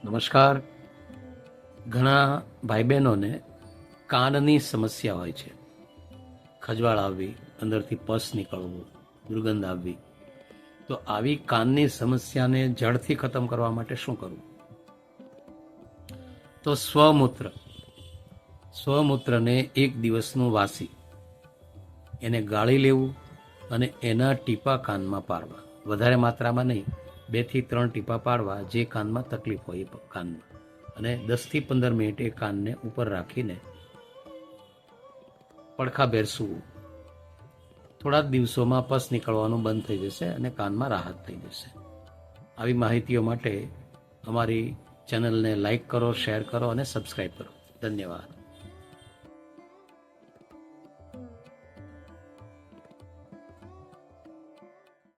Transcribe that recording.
નમસ્કાર. ઘણા ભાઈ બહેનોને કાનની સમસ્યા હોય છે. ખજવાળ આવવી, અંદરથી પસ નીકળવું, દુર્ગંધ આવવી. તો આવી કાનની સમસ્યાને જડથી ખતમ કરવા માટે શું કરવું? તો સ્વમૂત્રને એક દિવસનું વાસી એને ગાળી લેવું અને એના ટીપા કાનમાં પાડવા. વધારે માત્રામાં નહીં, 2 થી 3 ટીપા પાડવા જે કાનમાં તકલીફ હોય એ કાનમાં, અને 10 થી 15 મિનિટ એ કાનને ઉપર રાખીને પડખા બેસવું. થોડા જ દિવસોમાં પસ નીકળવાનું બંધ થઈ જશે અને કાનમાં રાહત થઈ જશે. આવી માહિતીઓ માટે અમારી ચેનલને લાઈક કરો, શેર કરો અને સબસ્ક્રાઈબ કરો. ધન્યવાદ.